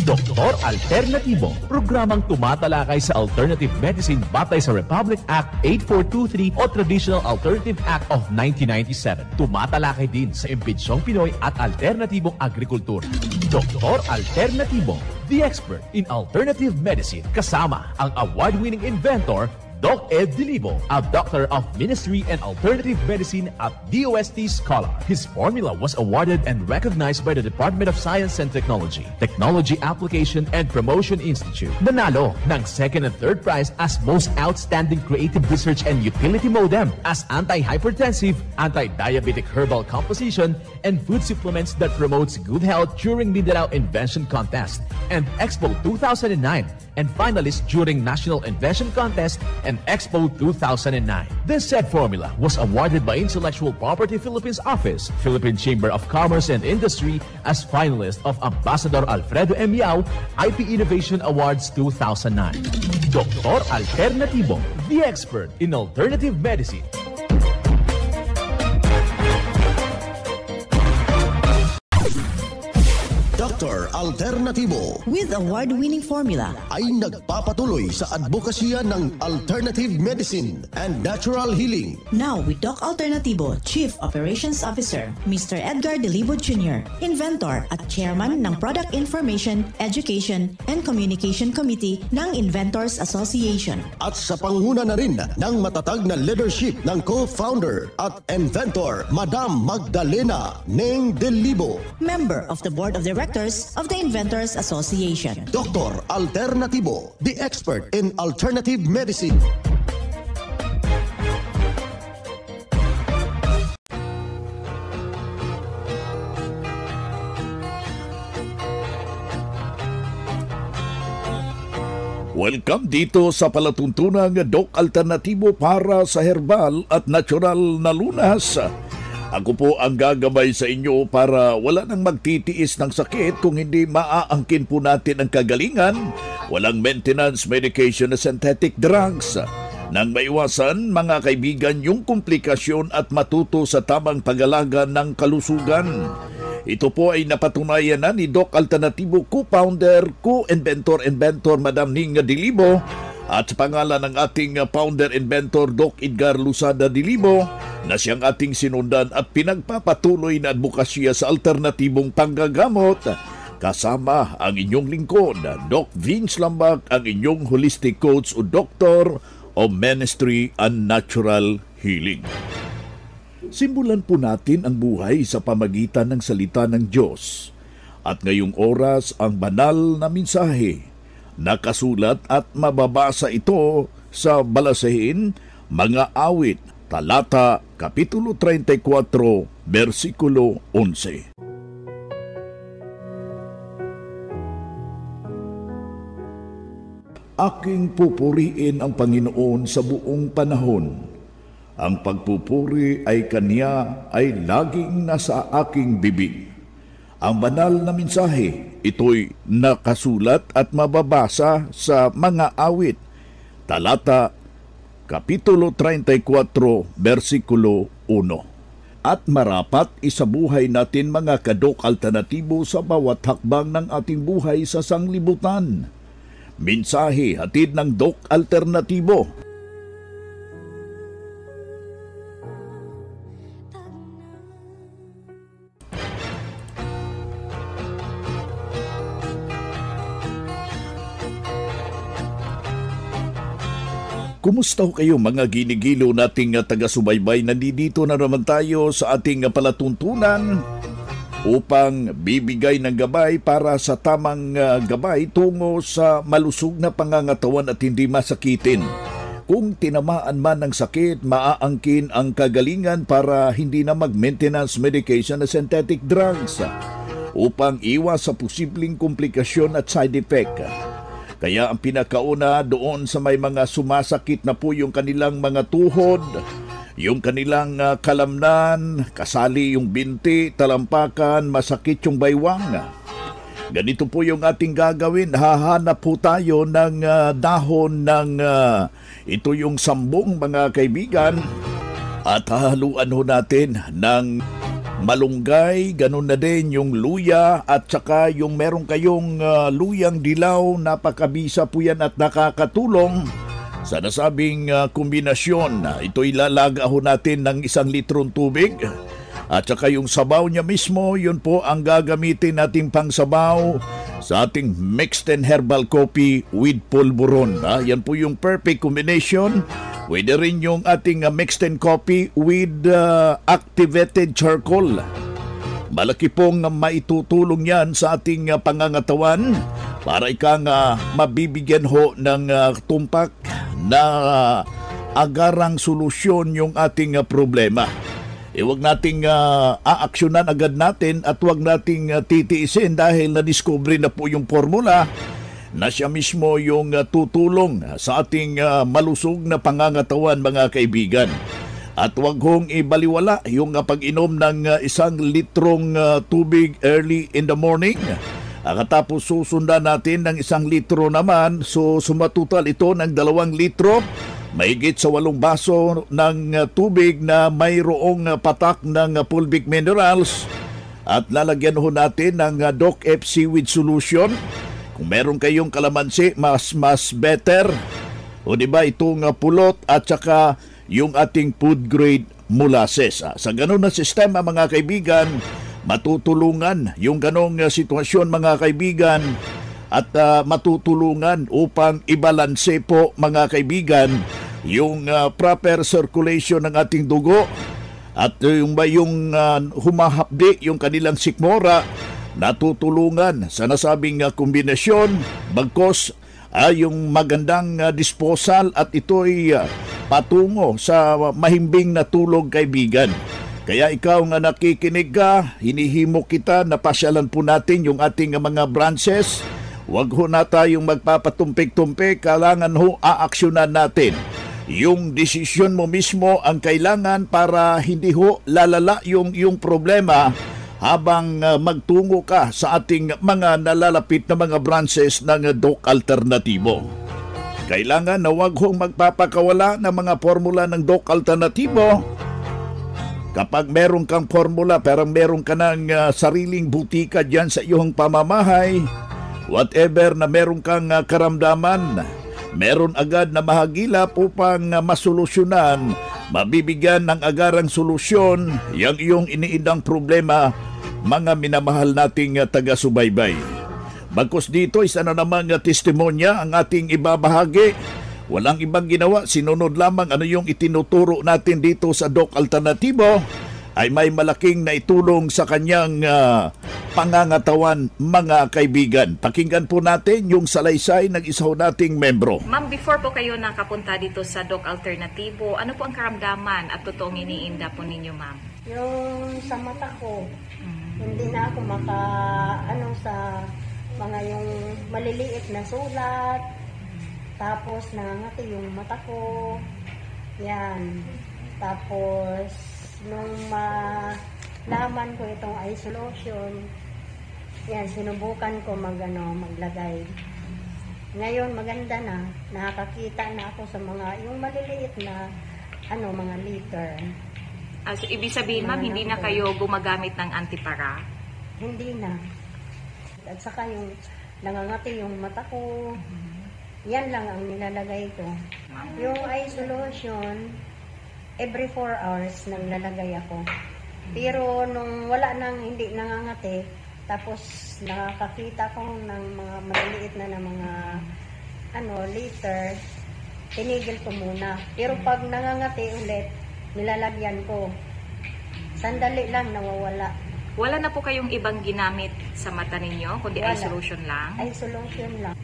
Doktor Alternatibo, programang tumatalakay sa alternative medicine batay sa Republic Act 8423 o Traditional Alternative Act of 1997. Tumatalakay din sa imbitsyong Pinoy at alternatibong agrikultura. Doktor Alternatibo, the expert in alternative medicine, kasama ang award-winning inventor Doc Ed Dilibo, a doctor of ministry and alternative medicine at DOST Scholar. His formula was awarded and recognized by the Department of Science and Technology, Technology Application and Promotion Institute. Nanalo ng second and third prize as Most Outstanding Creative Research and Utility Modem, as anti-hypertensive, anti-diabetic herbal composition, and food supplements that promotes good health during Mindanao Invention Contest and Expo 2009, and finalist during National Invention Contest and Expo 2009. This said formula was awarded by Intellectual Property Philippines Office, Philippine Chamber of Commerce and Industry as finalist of Ambassador Alfredo M. Yao IP Innovation Awards 2009. Doktor Alternatibo, the expert in alternative medicine. Dr. Alternatibo with award-winning formula ay nagpapatuloy sa advokasya ng alternative medicine and natural healing. Now with Doc Alternatibo, Chief Operations Officer, Mr. Edgar Dilibo Jr., Inventor at Chairman ng Product Information, Education and Communication Committee ng Inventors Association. At sa panguna na rin ng matatag na leadership ng co-founder at inventor, Madam Magdalena Neng Dilibo, Member of the Board of Directors of the Inventors Association. Dr. Alternatibo, the expert in alternative medicine. Welcome dito sa palatuntunang Doc Alternatibo para sa herbal at natural na lunas. Ako po ang gagabay sa inyo para wala nang magtitiis ng sakit kung hindi maaangkin po natin ang kagalingan. Walang maintenance medication na synthetic drugs. Nang maiwasan, mga kaibigan, yung komplikasyon at matuto sa tamang pag-alaga ng kalusugan. Ito po ay napatunayan na ni Doc Alternatibo, co-founder, co-inventor, Madam Ning Dilibo, at sa pangalan ng ating founder-inventor Doc Edgar Lusada Dilibo, na siyang ating sinundan at pinagpapatuloy na advokasya sa alternatibong panggagamot, kasama ang inyong lingkod, Doc Vince Lambak, ang inyong holistic coach o doctor of ministry and natural healing. Simulan po natin ang buhay sa pamagitan ng salita ng Diyos. At ngayong oras ang banal na mensahe. Nakasulat at mababasa ito sa Balasahin, Mga Awit, Talata, Kapitulo 34, Versikulo 11. Aking pupuriin ang Panginoon sa buong panahon. Ang pagpupuri ay Kanya ay laging nasa aking bibig. Ang banal na mensahe, ito'y nakasulat at mababasa sa Mga Awit, Talata, Kapitulo 34, Versikulo 1. At marapat isabuhay natin mga kadok alternatibo sa bawat hakbang ng ating buhay sa sanglibutan. Mensahe hatid ng Doc Alternatibo. Kumusta ho kayo mga ginigilo nating taga-subaybay? Nandito na naman tayo sa ating palatuntunan upang bibigay ng gabay para sa tamang gabay tungo sa malusog na pangangatawan at hindi masakitin. Kung tinamaan man ng sakit, maaangkin ang kagalingan para hindi na mag-maintenance medication na synthetic drugs upang iwas sa posibleng komplikasyon at side effect. Kaya ang pinakauna doon sa may mga sumasakit na po yung kanilang mga tuhod, yung kanilang kalamnan, kasali yung binti, talampakan, masakit yung baywang. Ganito po yung ating gagawin. Hahanap po tayo ng dahon ng ito yung sambong mga kaibigan at hahaluan ho natin ng malunggay, ganun na din yung luya at saka yung meron kayong luyang dilaw, napakabisa po yan at nakakatulong sa nasabing kombinasyon. Ito'y lalagaho natin ng 1 litrong tubig at saka yung sabaw niya mismo, yun po ang gagamitin nating pangsabaw sa ating mixed and herbal coffee with pulburon. Yan po yung perfect combination. Pwede rin yung ating mixed and coffee with activated charcoal. Malaki pong maitutulong yan sa ating pangangatawan para mabibigyan ho ng tumpak na agarang solusyon yung ating problema. Huwag nating aaksyonan agad natin at huwag nating titiisin dahil na-discover na po yung formula na siya mismo yung tutulong sa ating malusog na pangangatawan, mga kaibigan. At huwag hong ibaliwala yung pag-inom ng 1 litrong tubig early in the morning. Katapos susundan natin ng 1 litro naman, so sumatotal ito ng 2 litro. Mahigit sa 8 baso ng tubig na mayroong patak ng fulvic minerals at lalagyan ho natin ng Doc F Seaweed Solution. Kung meron kayong kalamansi, mas better. O diba itong pulot at saka yung ating food grade molasses. Sa ganun na sistema, mga kaibigan, matutulungan yung ganong sitwasyon, mga kaibigan, at matutulungan upang ibalanse po, mga kaibigan, yung proper circulation ng ating dugo at yung humahapdi yung kanilang sikmura, natutulungan sa nasabing kombinasyon, bagkos yung magandang disposal at ito'y patungo sa mahimbing na tulog, kaibigan. Kaya ikaw nga nakikinig ka, hinihimo kita na pasyalan po natin yung ating mga branches. Huwag ho na tayong magpapatumpik-tumpik, kailangan ho aaksyonan natin. Yung desisyon mo mismo ang kailangan para hindi ho lalala yung problema habang magtungo ka sa ating mga nalalapit na mga branches ng Doc Alternatibo. Kailangan na huwag hong magpapakawala ng mga formula ng Doc Alternatibo. Kapag meron kang formula pero meron ka ng sariling butika dyan sa iyong pamamahay, whatever na meron kang karamdaman, meron agad na mahagilap upang masolusyonan, mabibigyan ng agarang solusyon yung iyong iniindang problema, mga minamahal nating taga-subaybay. Bagkus dito, isa na namang testimonya ang ating ibabahagi. Walang ibang ginawa, sinunod lamang ano yung itinuturo natin dito sa Doc Alternatibo, ay may malaking naitulong sa kanyang pangangatawan, mga kaibigan. Pakinggan po natin yung salaysay ng isa nating membro. Ma'am, before po kayo nakapunta dito sa Doc Alternatibo, ano po ang karamdaman at totoong iniinda po ninyo, ma'am? Yung sa mata ko, hindi na ako sa mga yung maliliit na sulat, tapos nangangati yung mata ko, yan. Tapos, nung malaman ko itong eye solution, yan, sinubukan ko maglagay. Ngayon, maganda na, nakakakita na ako sa mga, yung maliliit na, mga liter. So, ibig sabihin, ma'am, hindi na kayo gumagamit ng antipara? Hindi na. At saka yung nangangati yung mata ko, yan lang ang nilalagay ko. Yung eye solution, every 4 hours naglalagay ako. Pero nung wala nang hindi nangangati, tapos nakakakita ko ng mga maliliit na mga liter, tinigil ko muna. Pero pag nangangati ulit, nilalagyan ko. Sandali lang, nawawala. Wala na po kayong ibang ginamit sa mata ninyo, kundi eye solution lang? Eye solution lang.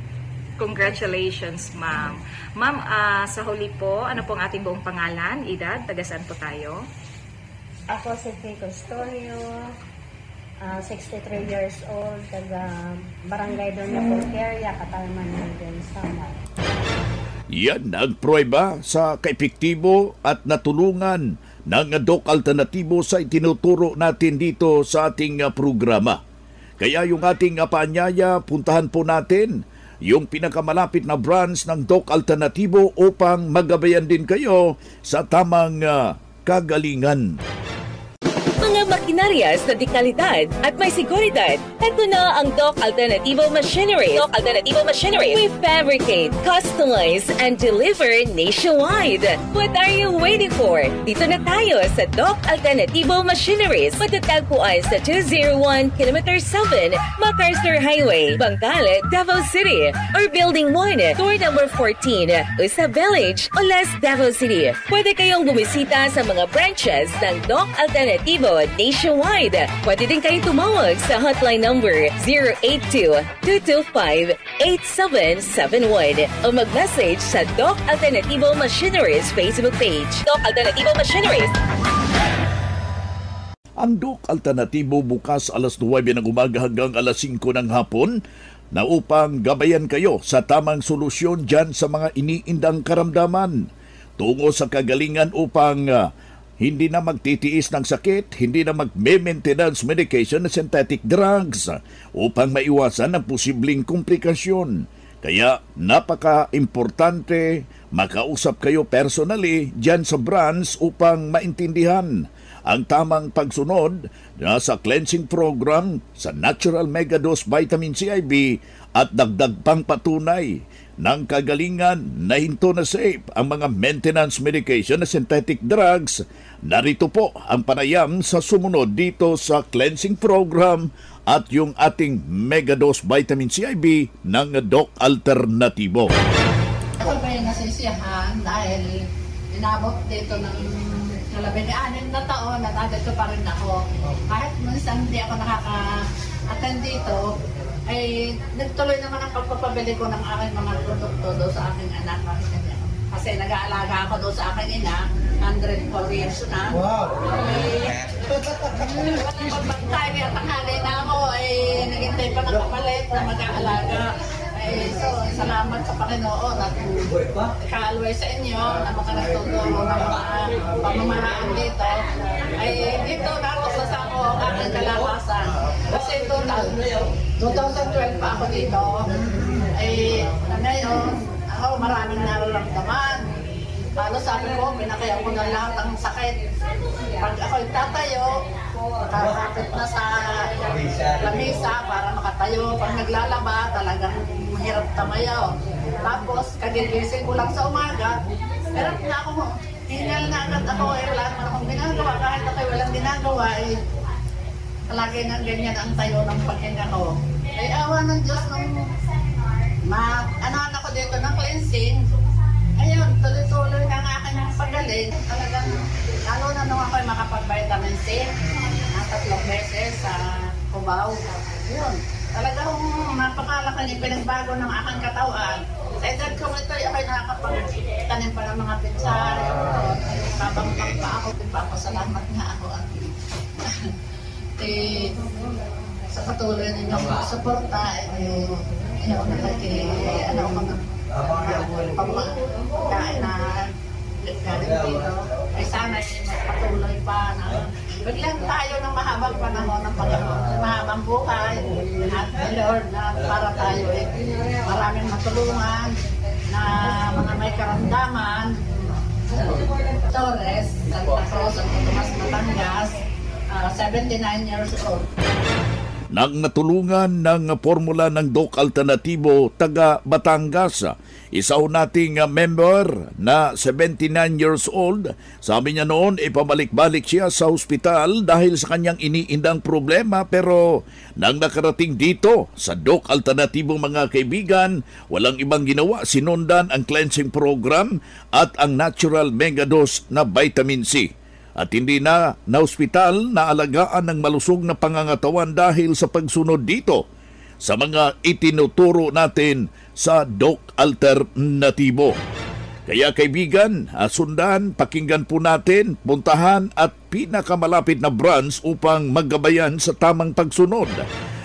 Congratulations, ma'am. Ma'am, sa huli po, ano po ang ating buong pangalan, edad, taga saan po tayo? Ako si Faye Custodio, 63 years old, taga Barangay Doña Pulqueria, Katarman, Northern Samar. Yan ang pruweba sa kaepektibo at natulungan ng Doc Alternatibo sa itinuturo natin dito sa ating programa. Kaya yung ating paanyaya, puntahan po natin yung pinakamalapit na branch ng Doc Alternatibo upang magabayan din kayo sa tamang kagalingan. Mga makinarias na dekalidad at may seguridad. Ito na ang Doc Alternativo Machinery. Doc Alternativo Machinery. We fabricate, customize, and deliver nationwide. What are you waiting for? Dito na tayo sa Doc Alternativo Machineries. Matatagpuan sa 201 km 7 MacArthur Highway, Bangkalet, Davao City. Or Building 1, Door number 14, Usa Village, Olas, Davao City. Pwede kayong bumisita sa mga branches ng Doc Alternativo nationwide. Pwede din kayong tumawag sa hotline number 082-225-8771 o mag-message sa Doc Alternativo Machineries Facebook page. Doc Alternativo Machineries. Ang Doc Alternatibo bukas alas 9 ng umaga hanggang alas 5 ng hapon na upang gabayan kayo sa tamang solusyon dyan sa mga iniindang karamdaman tungo sa kagalingan upang hindi na magtitiis ng sakit, hindi na mag-maintenance medication na synthetic drugs upang maiwasan ang posibleng komplikasyon. Kaya napaka-importante makausap kayo personally dyan sa branch upang maintindihan ang tamang pagsunod sa cleansing program sa Natural Megadose Vitamin CIB at dagdag pang patunay ng kagalingan na hinto na safe ang mga maintenance medication na synthetic drugs. Narito po ang panayam sa sumunod dito sa cleansing program at yung ating Megadose Vitamin CIB ng Doc Alternativo. Ako ba yung nasisiyahan dahil inabot dito ng 16 na taon at nandito pa rin ako. Kahit minsan hindi ako nakaka-attend dito, ay nagtuloy naman ang pagpapabili ko ng aking mga produkto doon sa aking anak. Kasi nag-aalaga ako doon sa aking ina, 104 years na. Wow! Walang pagkain at tanghali na ako ay naghintay pa ng kapalit na mag-aalaga. So, salamat sa Panginoon at ikaalway sa inyo na mga nagtuturo ng mga pamamaraan dito. Ay dito natusas ako ang aking kalakasan. Kasi 2012 pa ako dito. Ay ngayon, ako maraming nararamdaman. Halos sabi ko, pinakaya ko na lahat ng sakit. Pag ako'y tatayo, kakapit na sa lamisa para makatayo. Pag naglalaba, talagang mahirap tamayaw. Tapos, kagigising ko lang sa umaga, pero na ako, hingal na agad ako, wala naman akong ginagawa. Kahit ako'y walang ginagawa, palagi nga ganyan ang tayo ng paghinga ko. Ay awa ng Diyos nung anahan ako dito ng cleansing. Ayun, tuloy-tuloy ang aking pagaling. Talagang, lalo na nung ako'y makapag-vitamin C, 3 beses sa Cubao. Yun, talagang napakalaki yung pinagbago ng aking katawan. Sa edad ko ito, ako'y nakakapag-tanim pa ng mga pinsar. Babangkang pa ako, pinapasalamat nga ako. Sa patuloy ninyong suporta, pagkain na galing dito. Ay sana patuloy pa na bigyan tayo ng mahabang panahon ng Panginoon, mahabang buhay at Lord na para tayo maraming matulungan na mga may karamdaman. Torres, Santa Cruz, Santo Tomas, Batangas, 79 years old. Nang natulungan ng formula ng Doc Alternativo taga Batangas, isa ho nating member na 79 years old. Sabi niya noon, ipabalik-balik siya sa ospital dahil sa kanyang iniindang problema, pero nang nakarating dito sa Doc Alternativo mga kaibigan, walang ibang ginawa, sinundan ang cleansing program at ang Natural Megadose na Vitamin C. At hindi na ospital na alagaan ng malusog na pangangatawan dahil sa pagsunod dito sa mga itinuturo natin sa Doc Alternativo. Kaya kaibigan, sundan, pakinggan po natin, puntahan at pinakamalapit na branch upang maggabayan sa tamang pagsunod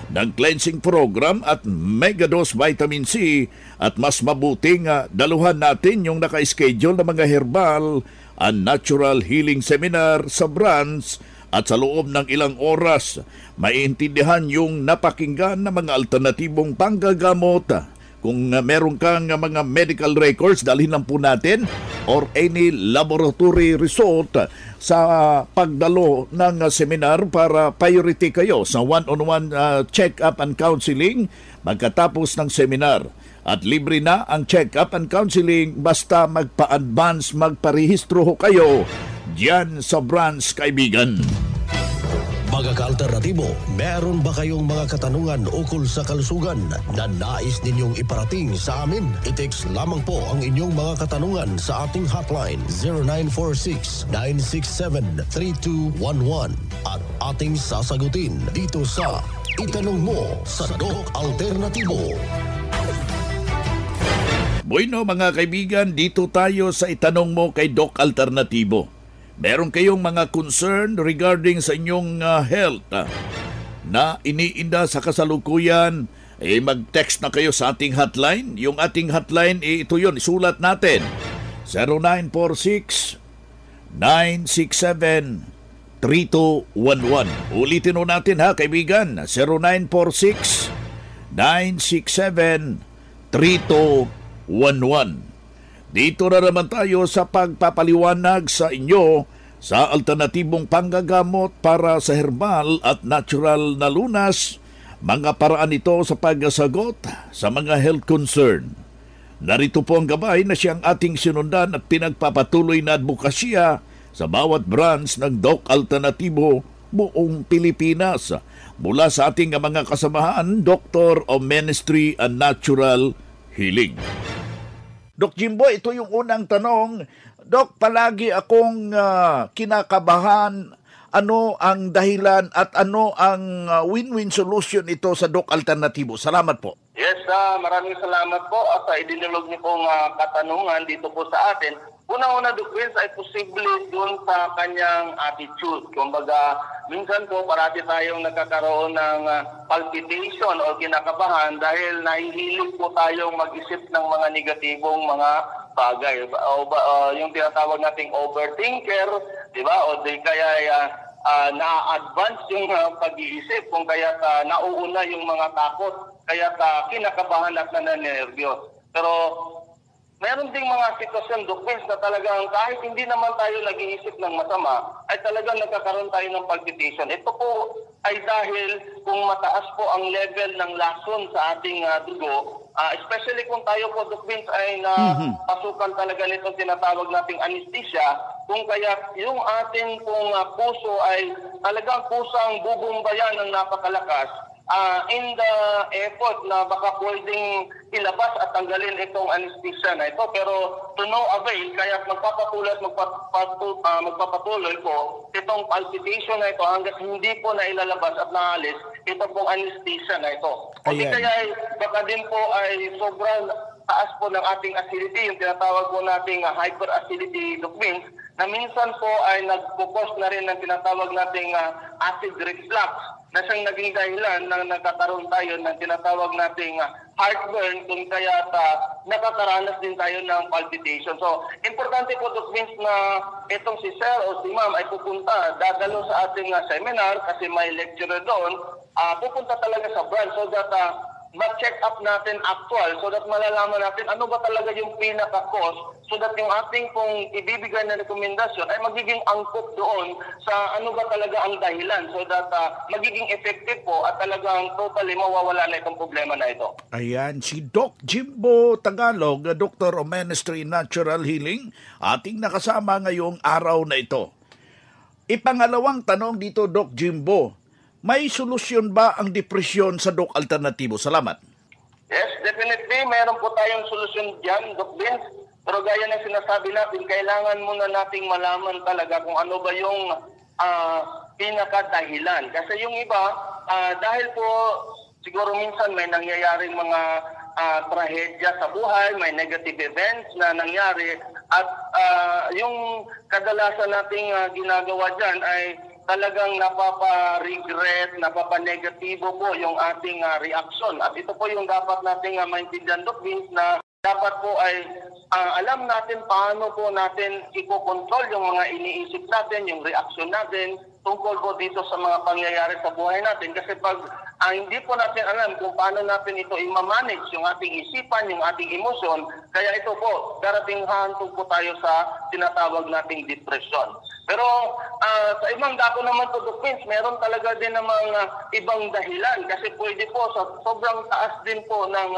ng cleansing program at Megadose Vitamin C, at mas mabuting daluhan natin yung naka-schedule na mga herbal and natural healing seminar sa branch, at sa loob ng ilang oras maiintindihan yung napakinggan na mga alternatibong panggagamot Kung meron kang mga medical records, dalhin lang po natin or any laboratory result sa pagdalo ng seminar para priority kayo sa one-on-one check-up and counseling magkatapos ng seminar. At libre na ang check-up and counseling basta magpa-advance, magparehistro ho kayo diyan sa branch, kaibigan. Mga ka-alternatibo, meron ba kayong mga katanungan ukol sa kalusugan na nais ninyong iparating sa amin? I-text lamang po ang inyong mga katanungan sa ating hotline 0946-967-3211 at ating sasagutin dito sa Itanong Mo sa Doc Alternatibo. Bueno mga kaibigan, dito tayo sa Itanong Mo kay Doc Alternatibo. Meron kayong mga concern regarding sa inyong health na iniinda sa kasalukuyan, mag-text na kayo sa ating hotline. Yung ating hotline, ito yun, isulat natin. 0946-967-3211. Ulitin mo natin ha kaibigan, 0946-967-3211. Dito na naman tayo sa pagpapaliwanag sa inyo sa alternatibong panggagamot para sa herbal at natural na lunas, mga paraan ito sa pagsagot sa mga health concern. Narito po ang gabay na siyang ating sinundan at pinagpapatuloy na advokasya sa bawat branch ng Doc Alternatibo buong Pilipinas. Mula sa ating mga kasamahan, Doctor of Ministry and Natural Healing. Doc Jimbo, ito yung unang tanong. Doc, palagi akong kinakabahan. Ano ang dahilan at ano ang win-win solution ito sa Doc Alternatibo? Salamat po. Yes, maraming salamat po at idinulog niyo pong katanungan dito po sa atin. Una-una, Doc Vince, ay posible doon sa kanyang attitude. Kumbaga, minsan po parati tayong nagkakaroon ng palpitation o kinakabahan dahil nahihilig po tayong mag-isip ng mga negatibong mga bagay. Yung tinatawag nating overthinker, di ba? O di kaya na-advance yung pag-iisip kung kaya nauuna yung mga takot, kaya kinakabahan at nananervyos. Pero meron ding mga sitwasyon, Doc Vince, na talagang kahit hindi naman tayo nag-iisip ng masama, ay talagang nagkakaroon tayo ng palpitation. Ito po ay dahil kung mataas po ang level ng lason sa ating dugo, especially kung tayo po, Doc Vince, ay napasukan talaga nitong tinatawag nating anesthesia, kung kaya yung ating pong puso ay talagang pusang bubumbayan ng napakalakas, in the effort na baka pwedeng ilabas at tanggalin itong anesthesia na ito. Pero to no avail, kaya magpapatuloy po itong palpitation na ito hanggang hindi po na ilalabas at naalis ito pong anesthesia na ito. O di kaya baka din po ay sobrang taas po ng ating acidity, yung tinatawag po nating hyperacidity, Doc Vince, na minsan po ay nagpo-cause na rin ng tinatawag nating acid reflux, na siyang naging dahilan na nagkakaroon tayo ng tinatawag nating heartburn kung kaya nakakaranas din tayo ng palpitation. So, importante po, Doc Vince, na itong si Sir o si Ma'am ay pupunta, dadalo sa ating seminar kasi may lecturer doon, pupunta talaga sa branch so that ma-check up natin actual so that malalaman natin ano ba talaga yung pinaka-cause so that yung ating pong ibibigay na rekomendasyon ay magiging angkop doon sa ano ba talaga ang dahilan so that magiging effective po at talagang totally mawawala na itong problema na ito. Ayan, si Doc Jimbo Tagalog, Doctor of Ministry Natural Healing, ating nakasama ngayong araw na ito. Ipangalawang tanong dito, Doc Jimbo, may solusyon ba ang depresyon sa Doc Alternatibo? Salamat. Yes, definitely. Meron po tayong solusyon dyan, Doc Vince. Pero gaya ng sinasabi natin, kailangan muna nating malaman talaga kung ano ba yung pinakadahilan. Kasi yung iba, dahil po siguro minsan may nangyayaring mga trahedya sa buhay, may negative events na nangyari. At yung kadalasan nating ginagawa dyan ay talagang napapa-regret, napapa-negatibo po yung ating reaction. At ito po yung dapat nating maintindihan, Doc Vince, na dapat po ay alam natin paano po natin iko-control yung mga iniisip natin, yung reaction natin tungkol po dito sa mga pangyayari sa buhay natin. Kasi pag hindi po natin alam kung paano natin ito i-manage yung ating isipan, yung ating emosyon. Kaya ito po, darating hantog po tayo sa tinatawag nating depression. Pero sa ibang dako naman po, Doc Vince, meron talaga din namang ibang dahilan. Kasi pwede po sa sobrang taas din po ng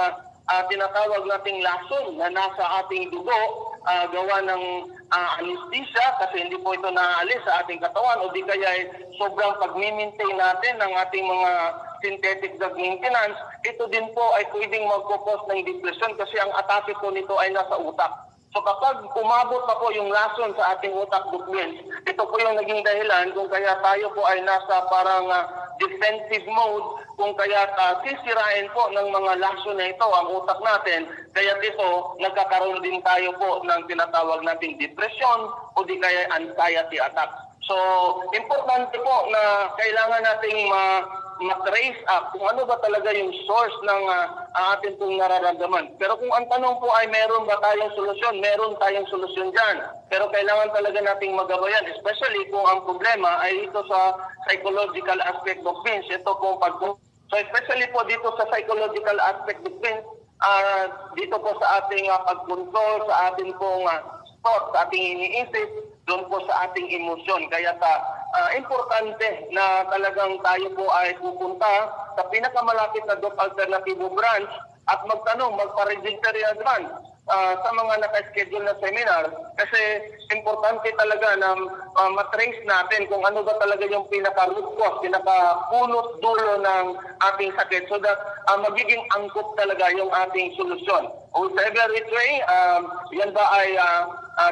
tinatawag nating lason na nasa ating dugo, gawa ng anesthesia kasi hindi po ito naaalis sa ating katawan, o di kaya sobrang pag-maintain natin ng ating mga synthetic drug maintenance, ito din po ay pwedeng magkukos ng depression kasi ang atake po nito ay nasa utak. So kapag umabot pa po yung lason sa ating utak, ito po yung naging dahilan kung kaya tayo po ay nasa parang defensive mode, kung kaya sisirain po ng mga lason na ito ang utak natin, kaya dito nagkakaroon din tayo po ng tinatawag nating depression o di kaya anxiety attack. So importante po na kailangan nating ma-trace up kung ano ba talaga yung source ng ating pong nararamdaman. Pero kung ang tanong po ay meron ba tayong solusyon, meron tayong solusyon dyan. Pero kailangan talaga nating magabayan, especially kung ang problema ay ito sa psychological aspect of things. Ito pong so especially po dito sa psychological aspect of things, dito po sa ating pag-control, sa ating pong thought, sa ating iniisip, doon po sa ating emosyon. Kaya importante na talagang tayo po ay pupunta sa pinakamalapit na Doc Alternativo branch at magtanong, magpa-register in advance sa mga naka-schedule na seminar. Kasi importante talaga na matrace natin kung ano ba talaga yung pinaka-root cause, pinaka-punot dulo ng ating sakit so that magiging angkop talaga yung ating solusyon. Whatever which way, yan ba ay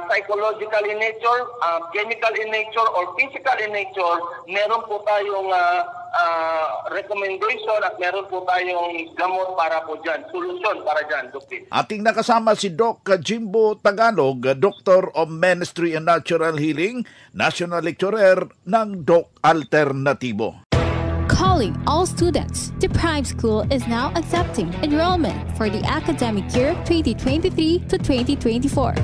psychological in nature, chemical in nature, or physical in nature, meron po tayong recommendation at meron po tayong gamot para po dyan, solusyon para dyan, Dr. Ating nakasama si Doc Jimbo Tagalog, Doctor of Ministry and Natural Healing, National Lecturer ng Doc Alternativo. Calling all students, the Prime School is now accepting enrollment for the academic year 2023 to 2024.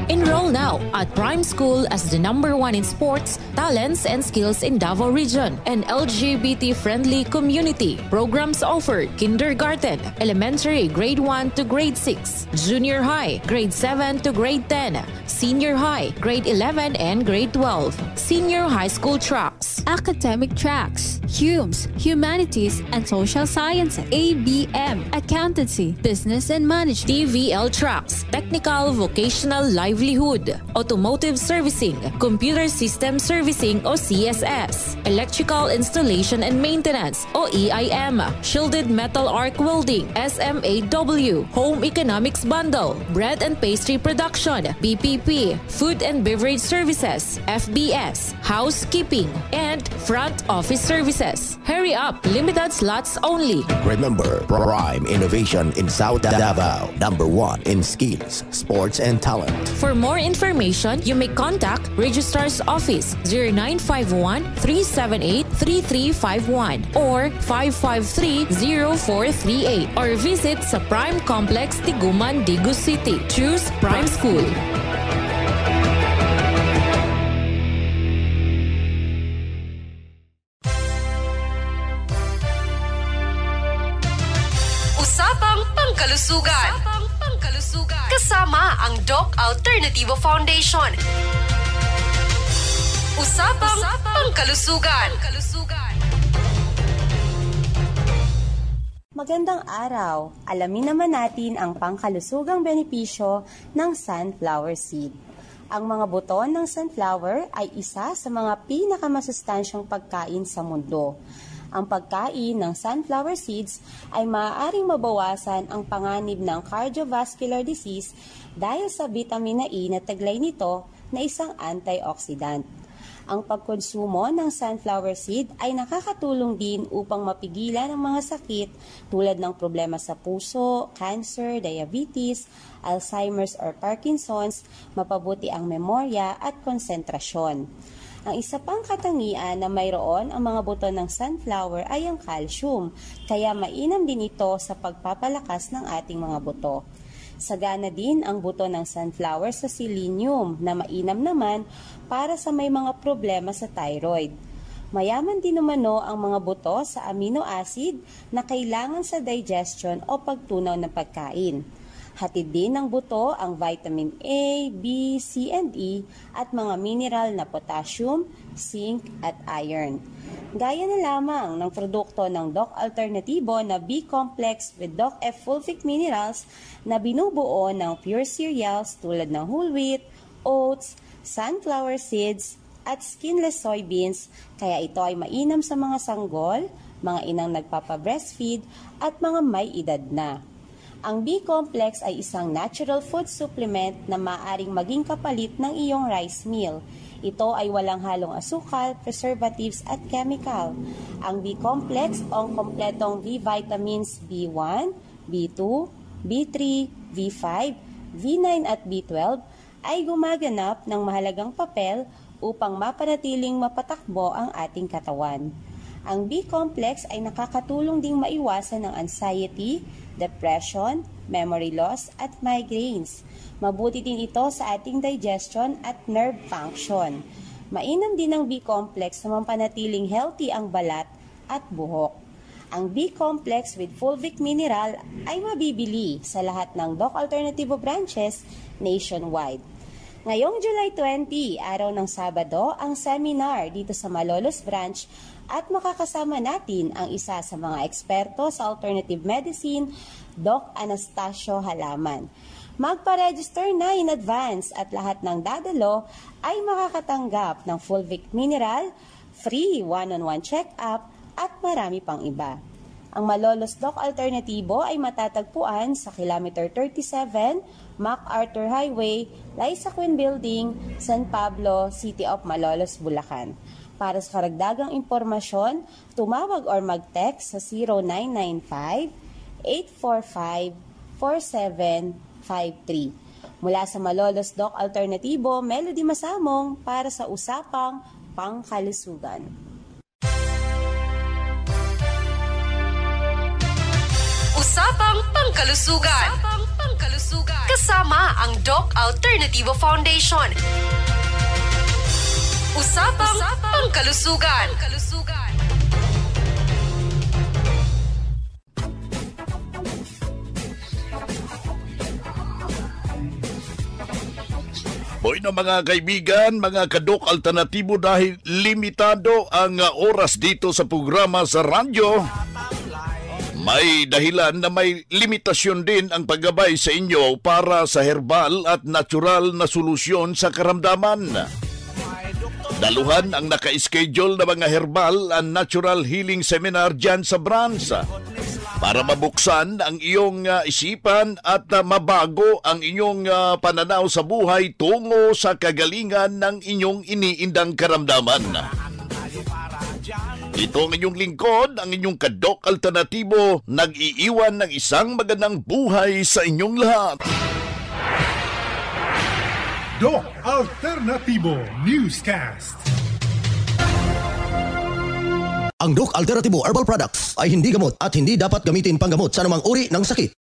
Enroll now at Prime School as the #1 in sports, talents, and skills in Davao Region. An LGBT-friendly community. Programs offered: kindergarten, elementary, grade 1 to grade 6, junior high, grade 7 to grade 10, senior high, grade 11 and grade 12, senior high school tracks, academic tracks, HUMS, Humanities and Social Sciences, ABM, Accountancy, Business and Management, TVL tracks, technical, vocational, livelihood, automotive servicing, computer system servicing o CSS, electrical installation and maintenance o EIM, shielded metal arc welding, SMAW, home economics bundle, bread and pastry production, BPP, food and beverage services, FBS, housekeeping, and front office services. Hurry up, limited slots only. Remember, Prime Innovation in South Davao, #1 in skills, sports, and talent. For more information, you may contact Registrar's Office 0951-378-3351 or 553-0438 or visit sa Prime Complex, Tiguman, Digu City. Choose Prime School. Usapang Pangkalusugan. Kasama ang Doc Alternativo Foundation. Usapang Pangkalusugan. Magandang araw. Alamin naman natin ang pangkalusugang benepisyo ng sunflower seed. Ang mga buto ng sunflower ay isa sa mga pinakamasustansyang pagkain sa mundo. Ang pagkain ng sunflower seeds ay maaaring mabawasan ang panganib ng cardiovascular disease dahil sa vitamina E na taglay nito na isang antioxidant. Ang pagkonsumo ng sunflower seed ay nakakatulong din upang mapigilan ang mga sakit tulad ng problema sa puso, cancer, diabetes, Alzheimer's or Parkinson's, mapabuti ang memorya at konsentrasyon. Ang isa pang katangian na mayroon ang mga buto ng sunflower ay ang calcium, kaya mainam din ito sa pagpapalakas ng ating mga buto. Sagana din ang buto ng sunflower sa selenium na mainam naman para sa may mga problema sa thyroid. Mayaman din umano ang mga buto sa amino acid na kailangan sa digestion o pagtunaw ng pagkain. Hatid din ng buto ang vitamin A, B, C, and E at mga mineral na potassium, zinc at iron. Gaya na lamang ng produkto ng Doc Alternativo na B-complex with Doc F fulvic minerals na binubuo ng pure cereals tulad ng whole wheat, oats, sunflower seeds, at skinless soybeans, kaya ito ay mainam sa mga sanggol, mga inang nagpapa-breastfeed, at mga may edad na. Ang B-complex ay isang natural food supplement na maaaring maging kapalit ng iyong rice meal. Ito ay walang halong asukal, preservatives at chemical. Ang B-complex o kompletong B-vitamins B1, B2, B3, B5, V9 at B12 ay gumaganap ng mahalagang papel upang mapanatiling mapatakbo ang ating katawan. Ang B-complex ay nakakatulong ding maiwasan ng anxiety, depression, memory loss at migraines. Mabuti din ito sa ating digestion at nerve function. Mainam din ang B-complex na mampanatiling healthy ang balat at buhok. Ang B-complex with fulvic mineral ay mabibili sa lahat ng Doc Alternativo branches nationwide. Ngayong July 20, araw ng Sabado, ang seminar dito sa Malolos Branch at makakasama natin ang isa sa mga eksperto sa alternative medicine, Doc Anastasio Halaman. Magpa-register na in advance at lahat ng dadalo ay makakatanggap ng fulvic mineral, free one-on-one check-up at marami pang iba. Ang Malolos Doc Alternativo ay matatagpuan sa kilometer 37, MacArthur Highway, Liza Quinn Building, San Pablo, City of Malolos, Bulacan. Para sa karagdagang impormasyon, tumawag or mag-text sa 0995-845-4753. Mula sa Malolos Doc Alternativo, Melody Masamong para sa Usapang Pangkalusugan. Usapang Pangkalusugan. Kasama ang Doc Alternativo Foundation. Usapang Pangkalusugan. Hoy na mga kaibigan, mga ka-Doc Alternativo, dahil limitado ang oras dito sa programa sa radyo, may dahilan na may limitasyon din ang paggabay sa inyo para sa herbal at natural na solusyon sa karamdaman. Daluhan ang naka-schedule na mga herbal and natural healing seminar dyan sa branch para mabuksan ang iyong isipan at mabago ang inyong pananaw sa buhay tungo sa kagalingan ng inyong iniindang karamdaman. Ito ang inyong lingkod, ang inyong ka-Doc Alternativo, nag-iiwan ng isang magandang buhay sa inyong lahat. Doc Alternativo Newscast. Ang Doc Alternativo Herbal Products ay hindi gamot at hindi dapat gamitin panggamot sa anumang uri ng sakit.